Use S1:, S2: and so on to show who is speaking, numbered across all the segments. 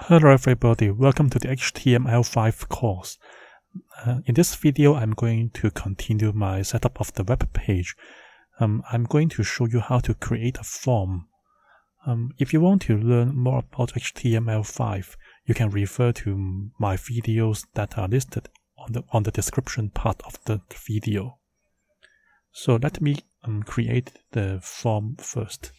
S1: Hello everybody, welcome to the HTML5 course. In this video, I'm going to continue my setup of the web page. I'm going to show you how to create a form. If you want to learn more about HTML5, you can refer to my videos that are listed on the description part of the video. So let me create the form first.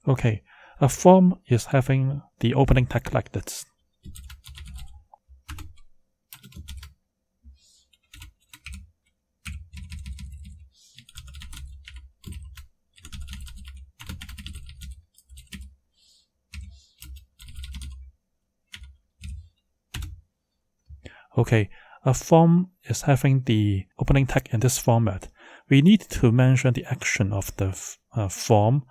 S1: Okay, a form is having the opening tag like this. Okay, a form is having the opening tag in this format. We need to mention the action of the form,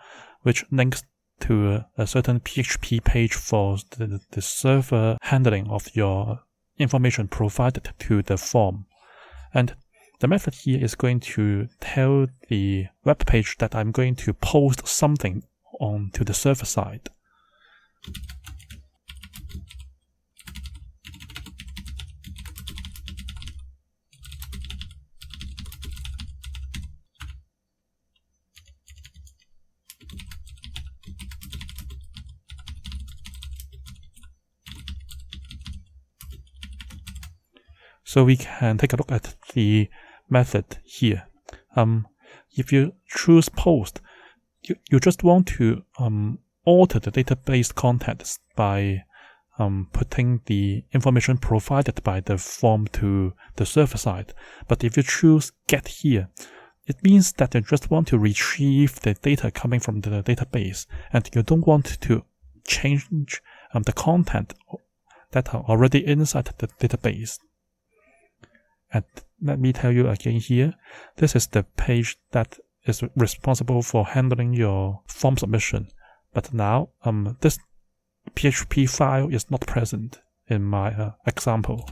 S1: which links to a certain PHP page for the server handling of your information provided to the form. And the method here is going to tell the web page that I'm going to post something onto the server side. So we can take a look at the method here. If you choose post, you just want to alter the database contents by putting the information provided by the form to the server side. But if you choose get here, it means that you just want to retrieve the data coming from the database, and you don't want to change the content that are already inside the database. And let me tell you again here, this is the page that is responsible for handling your form submission. But now, this PHP file is not present in my example.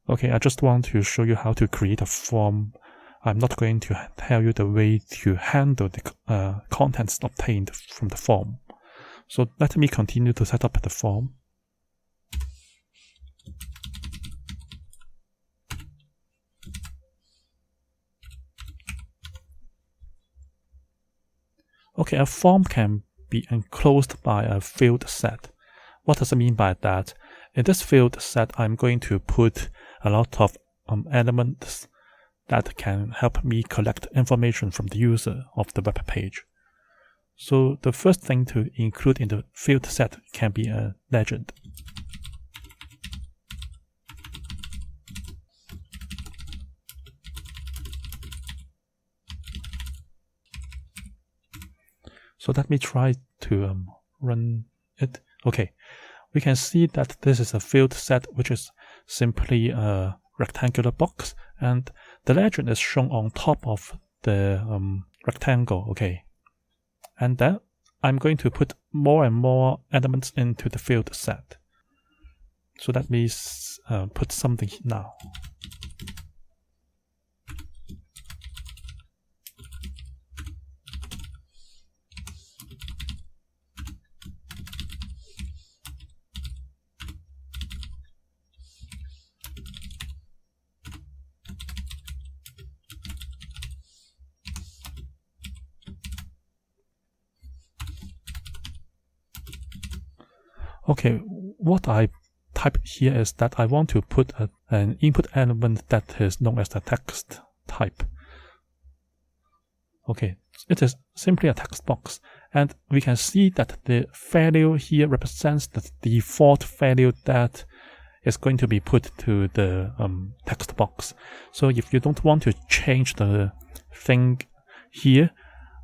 S1: Okay, I just want to show you how to create a form. I'm not going to tell you the way to handle the contents obtained from the form. So let me continue to set up the form. Okay, a form can be enclosed by a field set. What does it mean by that? In this field set, I'm going to put a lot of elements that can help me collect information from the user of the web page. So the first thing to include in the field set can be a legend. So let me try to run it. Okay, we can see that this is a field set which is simply a rectangular box, and the legend is shown on top of the rectangle. Okay, and then I'm going to put more and more elements into the field set. So let me put something now. Okay, what I type here is that I want to put an input element that is known as the text type. Okay, it is simply a text box, and we can see that the value here represents the default value that is going to be put to the text box. So if you don't want to change the thing here,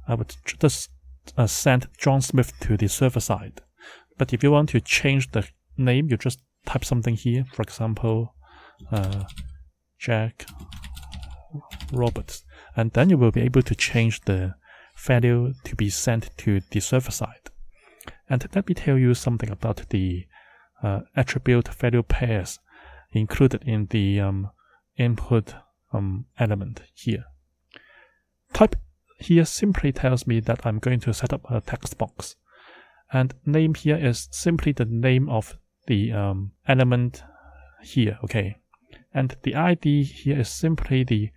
S1: I would just send John Smith to the server side. But if you want to change the name, you just type something here. For example, Jack Roberts. and then you will be able to change the value to be sent to the server side. And let me tell you something about the attribute value pairs included in the input element here. Type here simply tells me that I'm going to set up a text box, and name here is simply the name of the element here, okay? And the ID here is simply the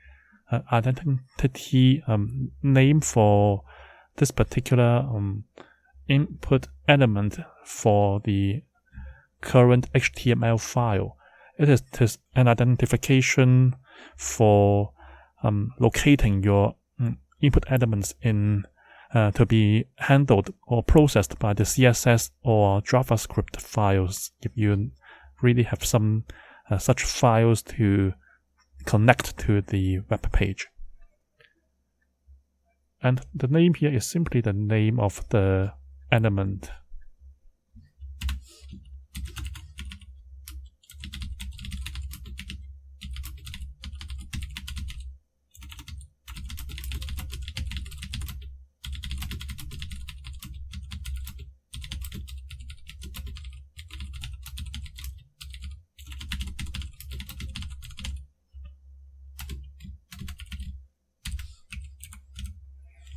S1: identity name for this particular input element for the current HTML file. It is an identification for locating your input elements in to be handled or processed by the CSS or JavaScript files if you really have some such files to connect to the web page. And the name here is simply the name of the element.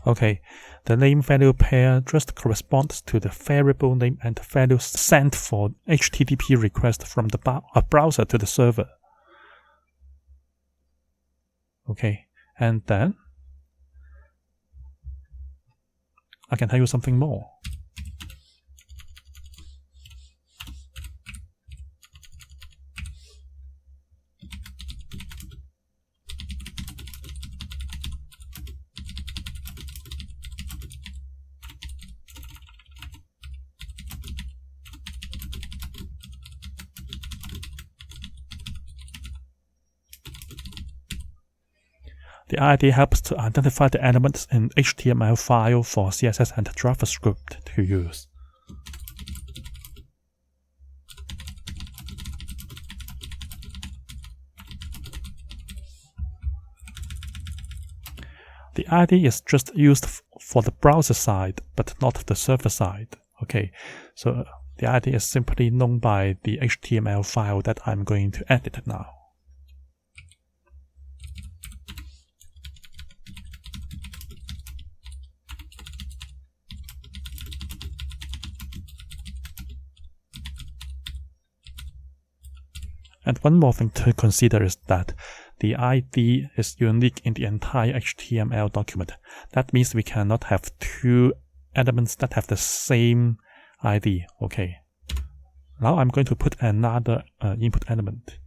S1: Okay, the name value pair just corresponds to the variable name and the value sent for HTTP request from the browser to the server. Okay, and then I can tell you something more. The ID helps to identify the elements in HTML file for CSS and JavaScript to use. The ID is just used for the browser side, but not the server side. Okay, so the ID is simply known by the HTML file that I'm going to edit now. And one more thing to consider is that the ID is unique in the entire HTML document. That means we cannot have two elements that have the same ID. Okay. Now I'm going to put another input element.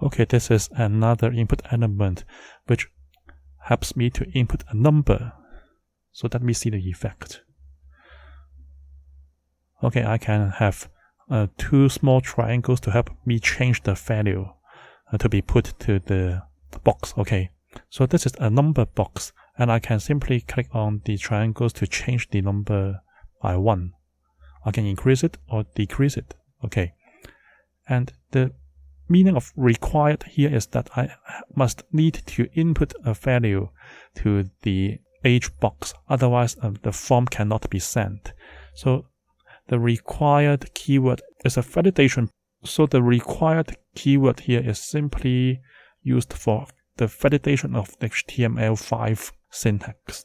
S1: Okay, this is another input element which helps me to input a number. So let me see the effect. Okay, I can have two small triangles to help me change the value to be put to the box. Okay, so this is a number box, and I can simply click on the triangles to change the number by 1. I can increase it or decrease it. Okay, and the meaning of required here is that I must need to input a value to the age box, otherwise the form cannot be sent. So the required keyword is a validation. So the required keyword here is simply used for the validation of the HTML5 syntax.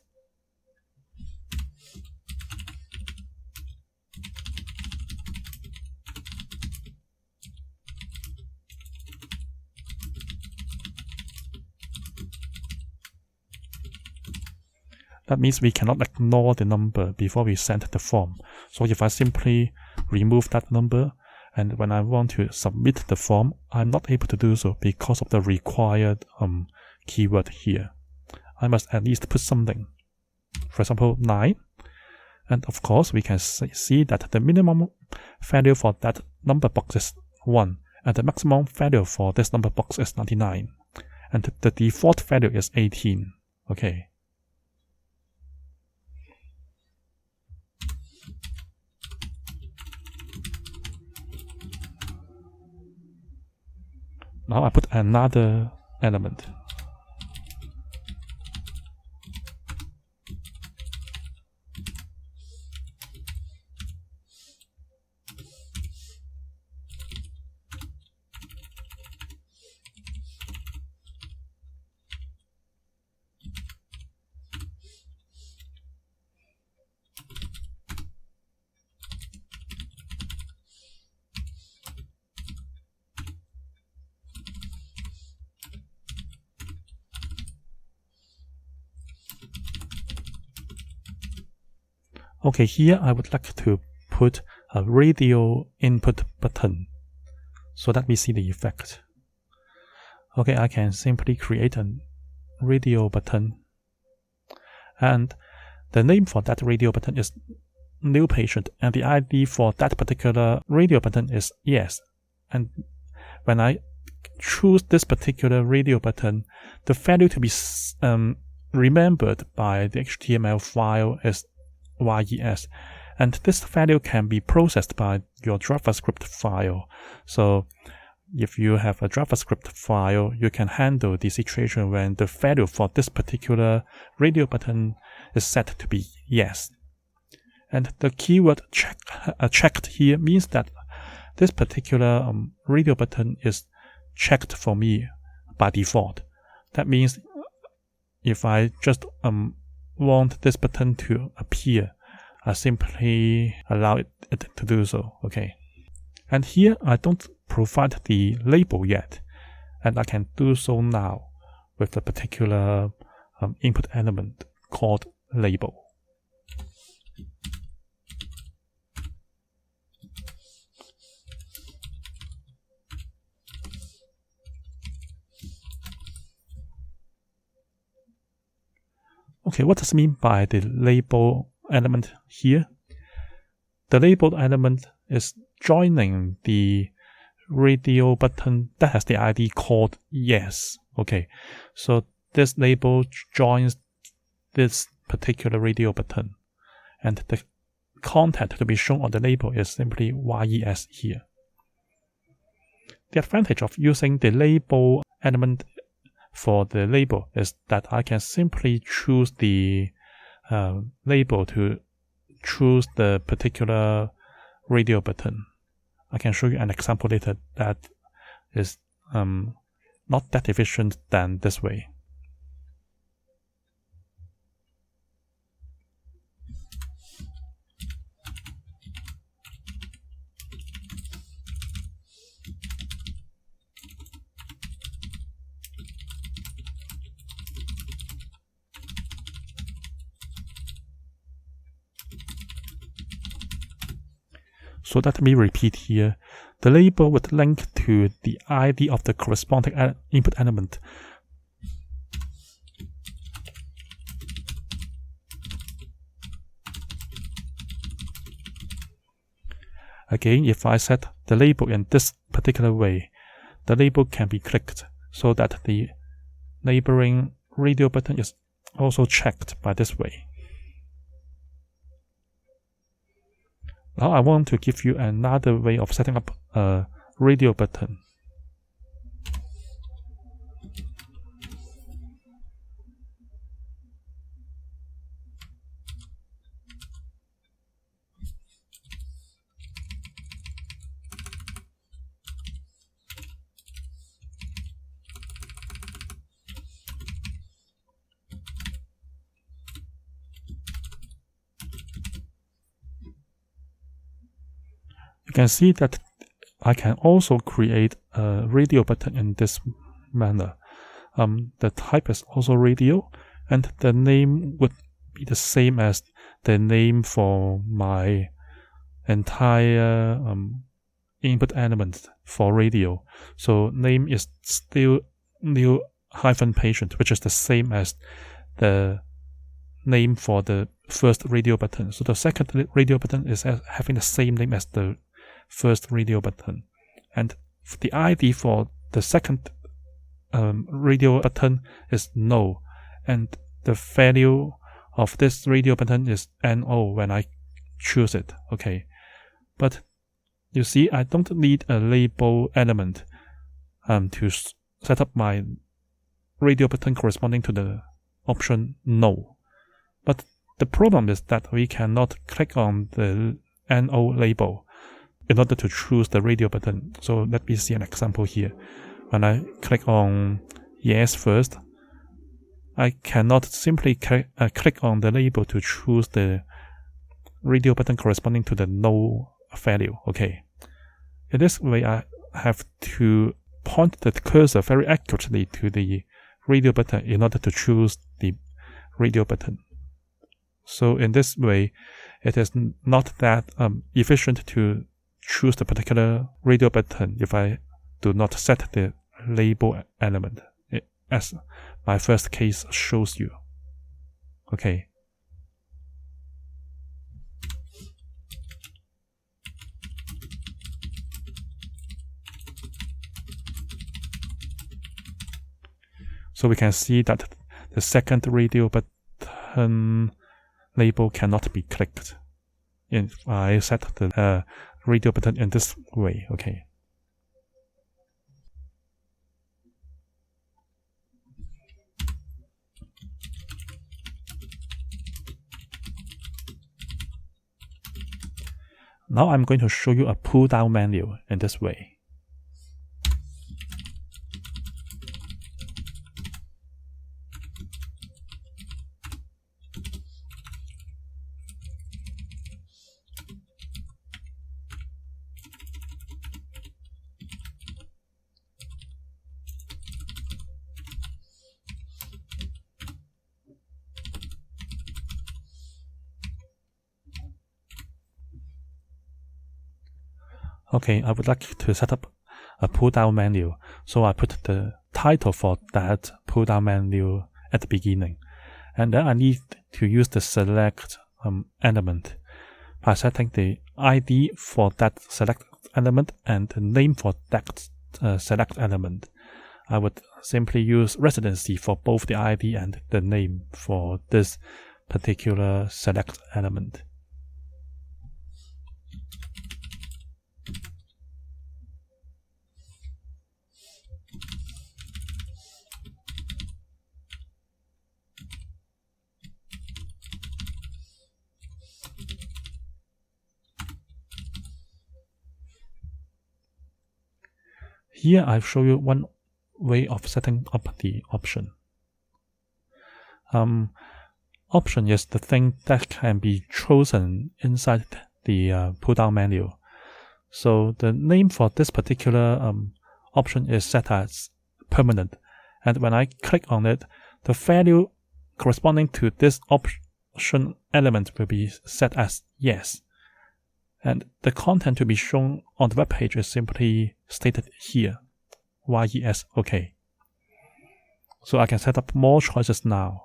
S1: That means we cannot ignore the number before we send the form. So if I simply remove that number, and when I want to submit the form, I'm not able to do so because of the required keyword here. I must at least put something. For example, 9. And of course, we can see that the minimum value for that number box is 1. And the maximum value for this number box is 99. And the default value is 18. Okay. Now I put another element. Okay, here I would like to put a radio input button so that we see the effect. Okay, I can simply create a radio button, and the name for that radio button is new patient, and the ID for that particular radio button is yes. And when I choose this particular radio button, the value to be remembered by the HTML file is yes, and this value can be processed by your JavaScript file. So if you have a JavaScript file, you can handle the situation when the value for this particular radio button is set to be yes. And the keyword checked here means that this particular radio button is checked for me by default. That means if I just want this button to appear, I simply allow it to do so. Okay. And here I don't provide the label yet, and I can do so now with the particular input element called label. Okay, what does it mean by the label element here? The labeled element is joining the radio button that has the ID called yes. Okay, so this label joins this particular radio button, and the content to be shown on the label is simply yes here. The advantage of using the label element for the label is that I can simply choose the label to choose the particular radio button. I can show you an example later that is not that efficient than this way. So let me repeat here. The label would link to the ID of the corresponding input element. Again, if I set the label in this particular way, the label can be clicked so that the neighboring radio button is also checked by this way. Now I want to give you another way of setting up a radio button. You can see that I can also create a radio button in this manner. The type is also radio, and the name would be the same as the name for my entire input element for radio. So name is still new hyphen patient, which is the same as the name for the first radio button. So the second radio button is having the same name as the first radio button. And the ID for the second radio button is no. And the value of this radio button is NO when I choose it. Okay. But you see, I don't need a label element to set up my radio button corresponding to the option no. But the problem is that we cannot click on the NO label in order to choose the radio button. So let me see an example here. When I click on yes first, I cannot simply click on the label to choose the radio button corresponding to the no value. Okay. In this way, I have to point the cursor very accurately to the radio button in order to choose the radio button. So in this way, it is not that efficient to choose the particular radio button if I do not set the label element, as my first case shows you. Okay. So we can see that the second radio button label cannot be clicked if I set the radio button in this way. Okay. Now I'm going to show you a pull-down menu in this way. Okay, I would like to set up a pull-down menu. So I put the title for that pull-down menu at the beginning. And then I need to use the select element by setting the ID for that select element and the name for that select element. I would simply use residency for both the ID and the name for this particular select element. Here I've shown you one way of setting up the option. Option is the thing that can be chosen inside the pull-down menu. So the name for this particular option is set as permanent. And when I click on it, the value corresponding to this option element will be set as yes. And the content to be shown on the web page is simply stated here, YES, okay. So I can set up more choices now.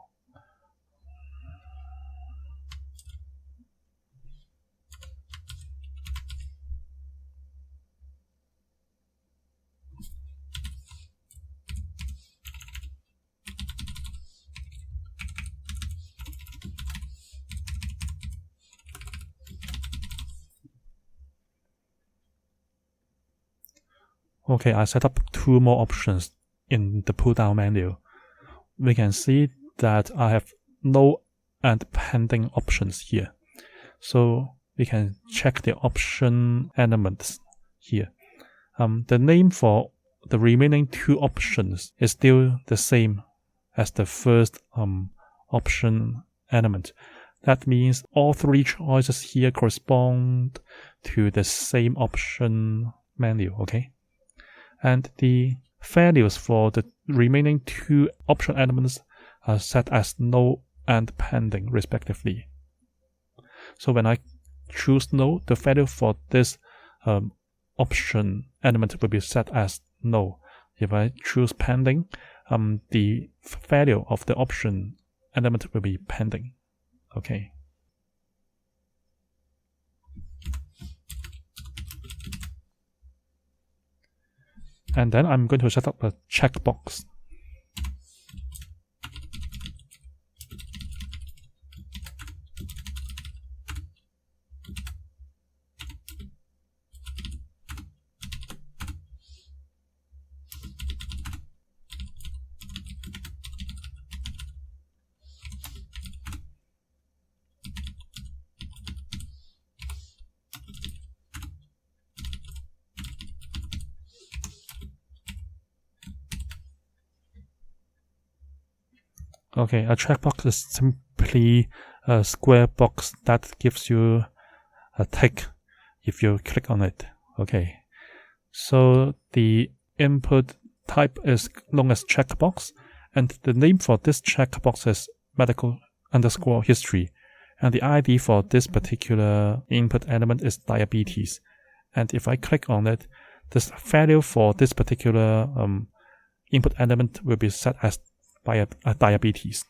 S1: Okay, I set up two more options in the pull-down menu. We can see that I have no and pending options here. So we can check the option elements here. The name for the remaining two options is still the same as the first option element. That means all three choices here correspond to the same option menu, okay? And the values for the remaining two option elements are set as no and pending respectively. So when I choose no, the value for this option element will be set as no. If I choose pending, the value of the option element will be pending. Okay. And then I'm going to set up a checkbox. Okay, a checkbox is simply a square box that gives you a tick if you click on it. Okay, so the input type is known as checkbox, and the name for this checkbox is medical_history, and the ID for this particular input element is diabetes. And if I click on it, this value for this particular input element will be set as by a diabetes.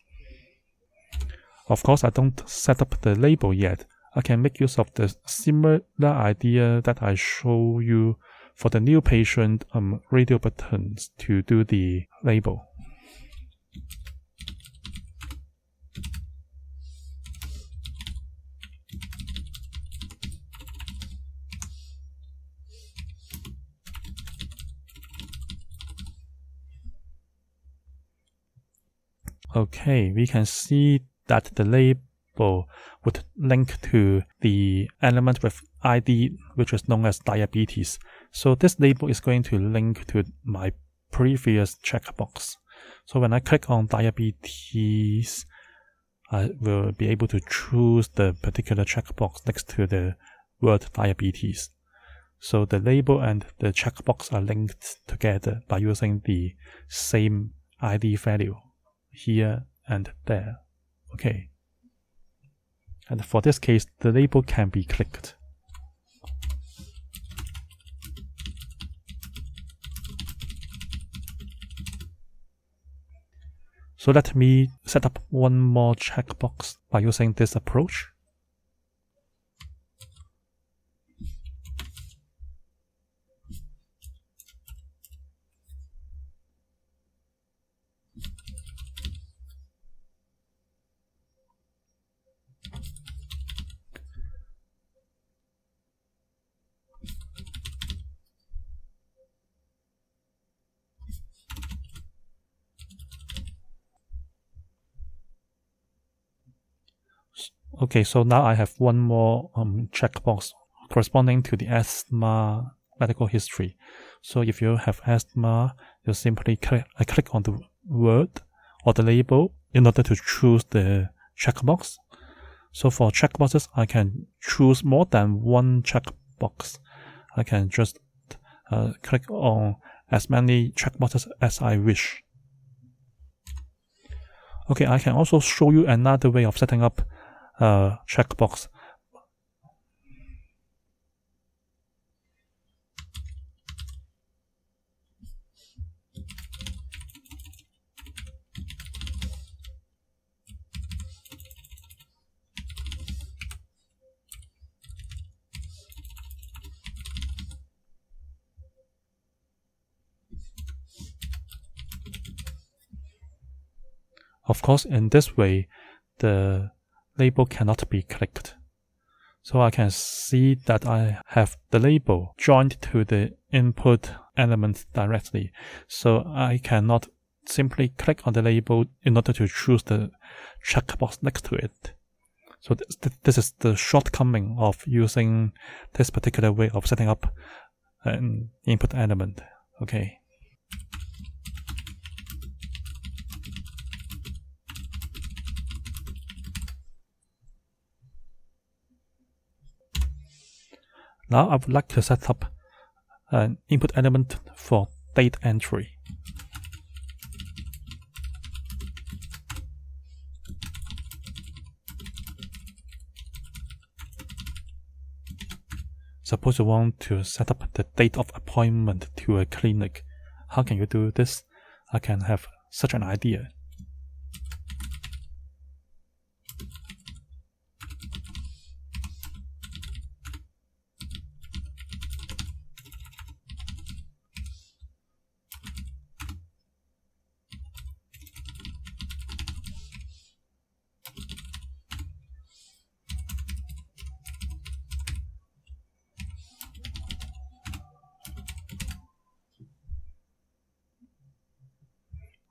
S1: Of course, I don't set up the label yet. I can make use of the similar idea that I show you for the new patient radio buttons to do the label. Okay, we can see that the label would link to the element with ID, which is known as diabetes. So this label is going to link to my previous checkbox. So when I click on diabetes, I will be able to choose the particular checkbox next to the word diabetes. So the label and the checkbox are linked together by using the same ID value here and there. Okay. And for this case, the label can be clicked. So let me set up one more checkbox by using this approach. Okay, so now I have one more checkbox corresponding to the asthma medical history. So if you have asthma, you simply click on the word or the label in order to choose the checkbox. So for checkboxes, I can choose more than one checkbox. I can just click on as many checkboxes as I wish. Okay, I can also show you another way of setting up a checkbox. Of course, in this way, the label cannot be clicked. So I can see that I have the label joined to the input element directly. So I cannot simply click on the label in order to choose the checkbox next to it. So this is the shortcoming of using this particular way of setting up an input element. Okay. Now I would like to set up an input element for date entry. Suppose you want to set up the date of appointment to a clinic. How can you do this? I can have such an idea.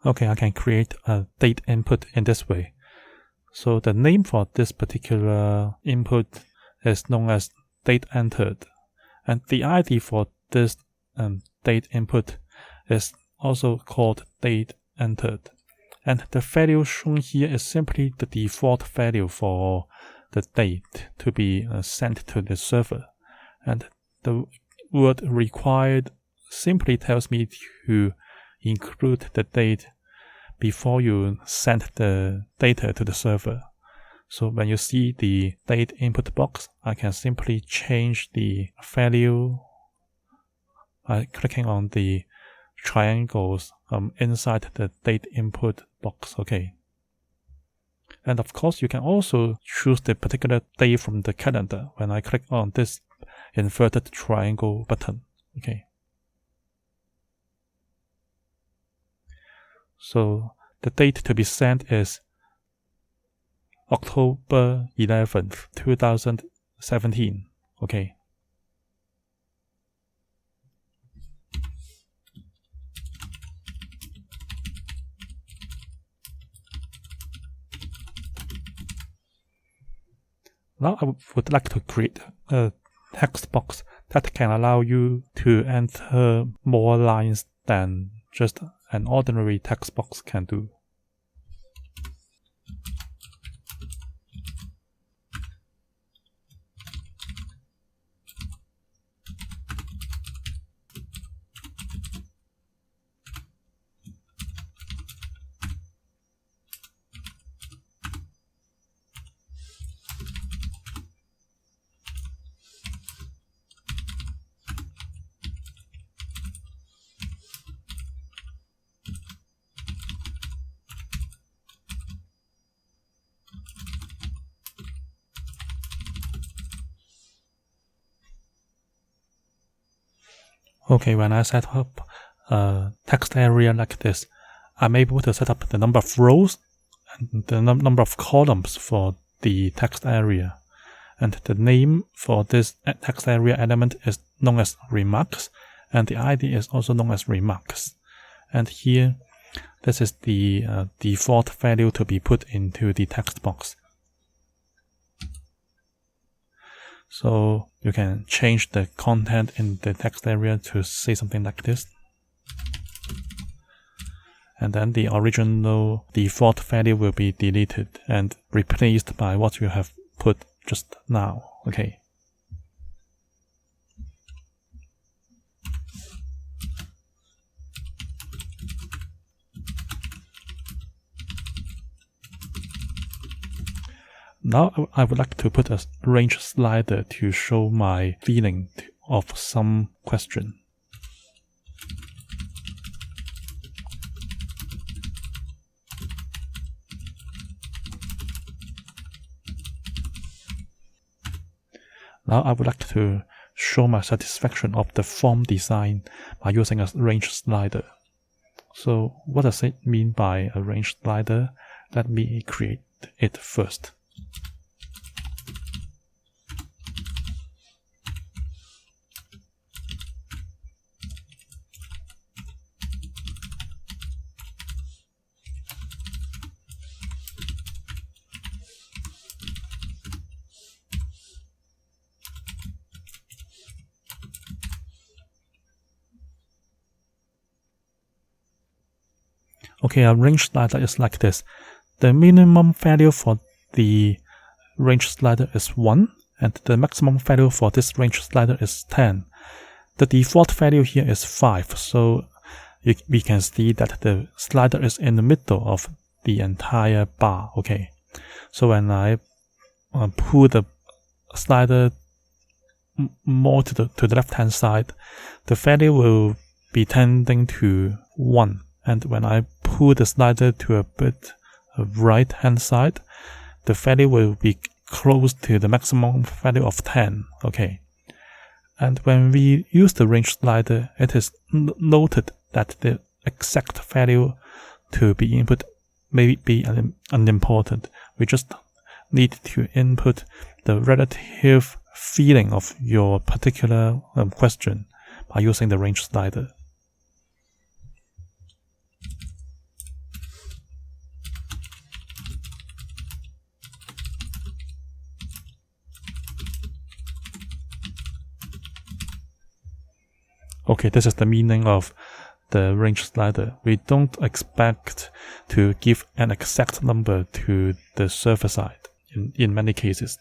S1: Okay, I can create a date input in this way. So the name for this particular input is known as date entered. And the ID for this date input is also called date entered. And the value shown here is simply the default value for the date to be sent to the server. And the word required simply tells me to include the date before you send the data to the server. So when you see the date input box, I can simply change the value by clicking on the triangles inside the date input box. Okay. And of course, you can also choose the particular day from the calendar when I click on this inverted triangle button. Okay. So the date to be sent is October 11th, 2017. Okay. Now I would like to create a text box that can allow you to enter more lines than just an ordinary text box can do. Okay, when I set up a text area like this, I'm able to set up the number of rows and the number of columns for the text area. And the name for this text area element is known as remarks, and the ID is also known as remarks. And here, this is the default value to be put into the text box. So you can change the content in the text area to say something like this. And then the original default value will be deleted and replaced by what you have put just now. Okay. Now I would like to put a range slider to show my feeling of some question. Now I would like to show my satisfaction of the form design by using a range slider. So what does it mean by a range slider? Let me create it first. Okay, a range slider is like this. The minimum value for the range slider is 1, and the maximum value for this range slider is 10. The default value here is 5, so we can see that the slider is in the middle of the entire bar. Okay, so when I pull the slider more to the left hand side, the value will be tending to 1. And when I pull pull the slider to a bit right hand side, the value will be close to the maximum value of 10. Okay. And when we use the range slider, it is noted that the exact value to be input may be unimportant. We just need to input the relative feeling of your particular question by using the range slider. Okay, this is the meaning of the range slider. We don't expect to give an exact number to the server side in many cases.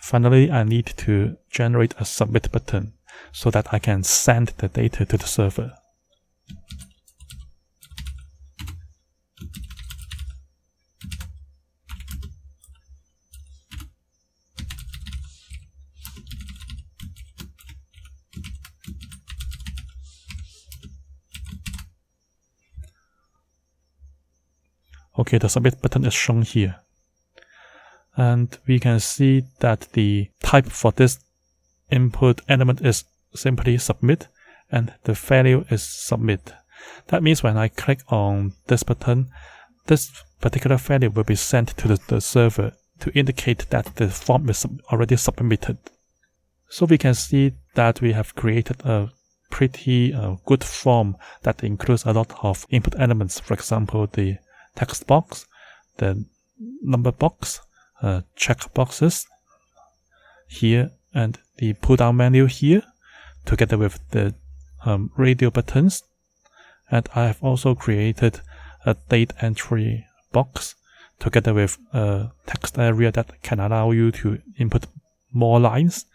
S1: Finally, I need to generate a submit button so that I can send the data to the server. Okay, the submit button is shown here. And we can see that the type for this input element is simply submit, and the value is submit. That means when I click on this button, this particular value will be sent to the server to indicate that the form is already submitted. So we can see that we have created a pretty good form that includes a lot of input elements. For example, the text box, the number box, checkboxes here, and the pull-down menu here, together with the radio buttons. And I have also created a date entry box together with a text area that can allow you to input more lines.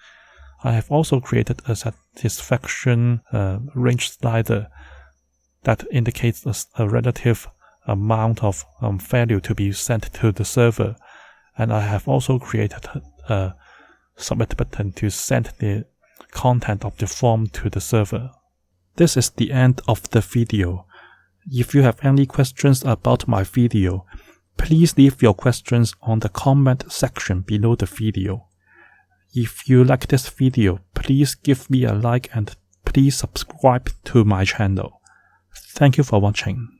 S1: I have also created a satisfaction range slider that indicates a relative amount of value to be sent to the server. And I have also created a submit button to send the content of the form to the server. This is the end of the video. If you have any questions about my video, please leave your questions on the comment section below the video. If you like this video, please give me a like and please subscribe to my channel. Thank you for watching.